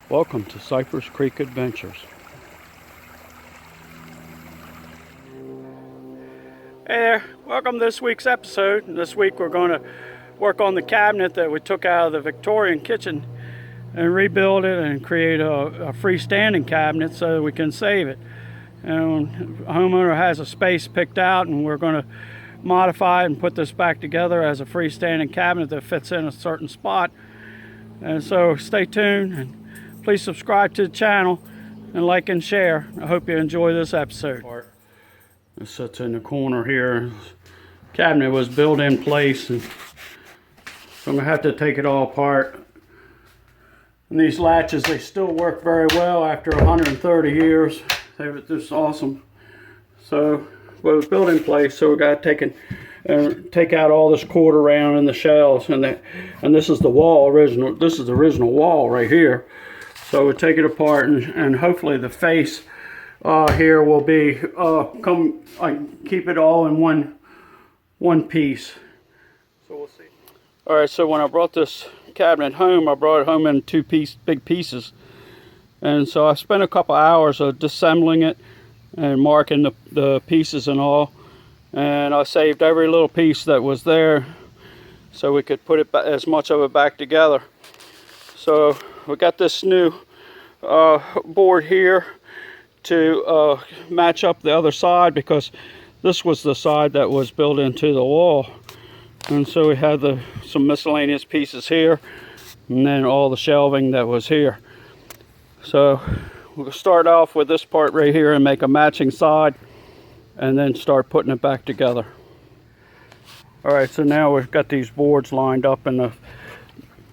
Welcome to Cypress Creek Adventures. Hey there, welcome to this week's episode. This week we're going to work on the cabinet that we took out of the Victorian kitchen and rebuild it and create a freestanding cabinet so that we can save it. And a homeowner has a space picked out, and we're going to modify it and put this back together as a freestanding cabinet that fits in a certain spot. And so stay tuned and please subscribe to the channel and like and share. I hope you enjoy this episode. It sits in the corner here. Cabinet was built in place, and so I'm going to have to take it all apart. And these latches, they still work very well after 130 years. They're just awesome. So, well, it was built in place, so we got to take out all this quarter round and the shelves, and this is the wall original. This is the original wall right here. So we take it apart, and hopefully the face here will be keep it all in one piece. So we'll see. All right. So when I brought this cabinet home, I brought it home in big pieces, and so I spent a couple hours of disassembling it and marking the pieces and all, and I saved every little piece that was there so we could put it as much of it back together. So we got this new board here to match up the other side, because this was the side that was built into the wall. And so we had some miscellaneous pieces here, and then all the shelving that was here. So we'll start off with this part right here and make a matching side, and then start putting it back together. All right, so now we've got these boards lined up, and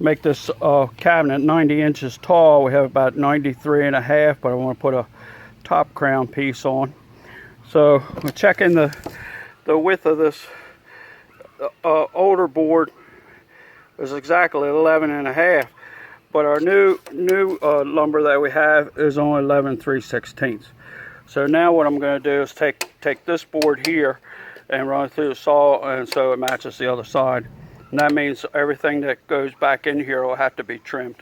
make this cabinet 90 inches tall. We have about 93 and a half, but I want to put a top crown piece on. So we're checking the width of this older board is exactly 11 and a half, but our new lumber that we have is only 11 3/16. So now what I'm going to do is take this board here and run it through the saw, and so it matches the other side. And that means everything that goes back in here will have to be trimmed.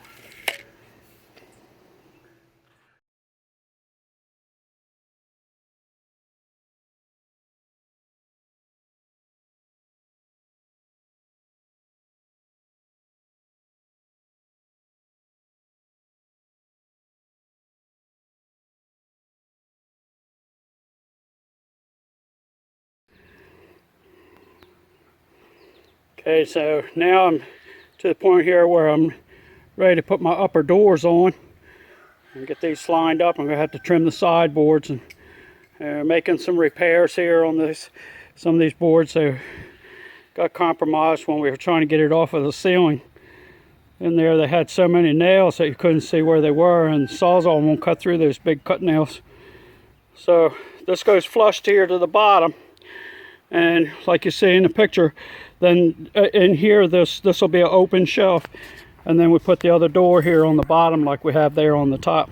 Okay, so now I'm to the point here where I'm ready to put my upper doors on and get these lined up. I'm going to have to trim the sideboards, and making some repairs here on some of these boards. They got compromised when we were trying to get it off of the ceiling. In there they had so many nails that you couldn't see where they were, and the Sawzall won't cut through those big cut nails. So this goes flush here to the bottom, and like you see in the picture, then in here this will be an open shelf, and then we put the other door here on the bottom like we have there on the top.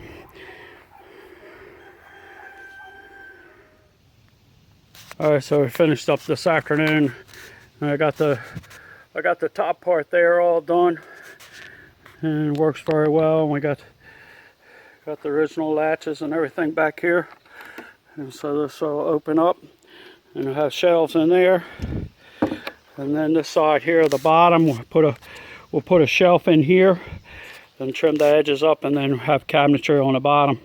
All right, so we finished up this afternoon. I got the top part there all done, and it works very well. And we got the original latches and everything back here, and so this will open up, and we'll have shelves in there. And then this side here, the bottom, we'll put a shelf in here, and trim the edges up, and then have cabinetry on the bottom.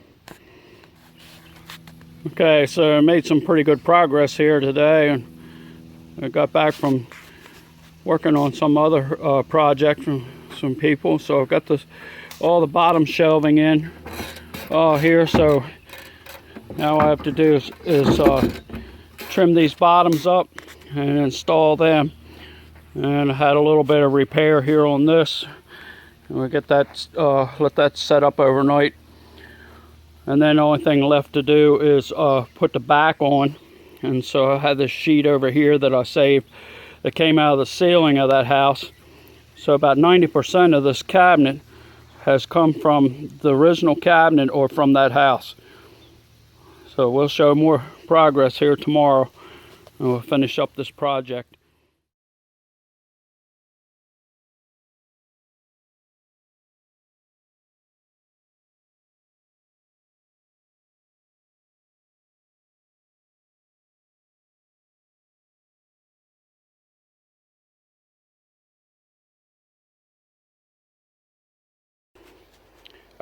Okay, so I made some pretty good progress here today, and I got back from working on some other project from some people. So I've got all the bottom shelving in here. So now all I have to do is trim these bottoms up and install them. And I had a little bit of repair here on this, and we'll get that let that set up overnight. And then the only thing left to do is put the back on. And so I had this sheet over here that I saved that came out of the ceiling of that house. So about 90% of this cabinet has come from the original cabinet or from that house. So we'll show more progress here tomorrow, and we'll finish up this project.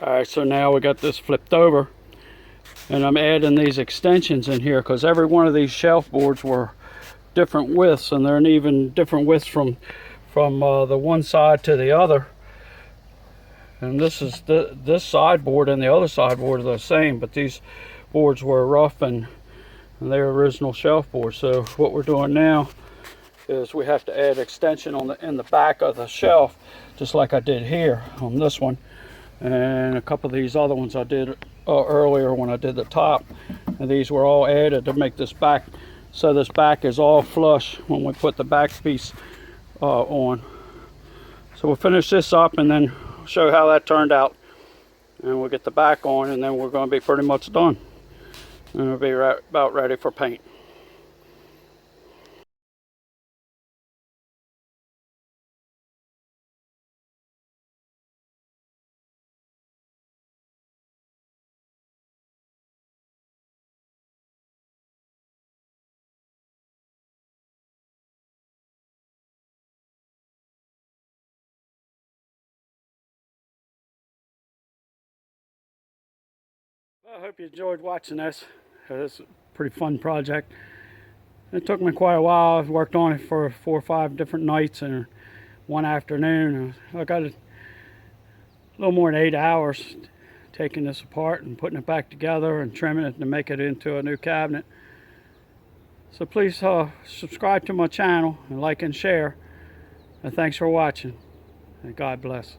Alright, so now we got this flipped over, and I'm adding these extensions in here because every one of these shelf boards were different widths, and they're even different widths from the one side to the other. And this is this sideboard and the other sideboard are the same, but these boards were rough and they're original shelf boards. So what we're doing now is we have to add extension in the back of the shelf, just like I did here on this one, and a couple of these other ones I did earlier when I did the top. And these were all added to make this back, so this back is all flush when we put the back piece on. So we'll finish this up and then show how that turned out, and we'll get the back on, and then we're going to be pretty much done, and we'll be about ready for paint. Well, I hope you enjoyed watching this. It's a pretty fun project. It took me quite a while. I've worked on it for 4 or 5 different nights and one afternoon. I got a little more than 8 hours taking this apart and putting it back together and trimming it to make it into a new cabinet. So please subscribe to my channel and like and share. And thanks for watching. And God bless.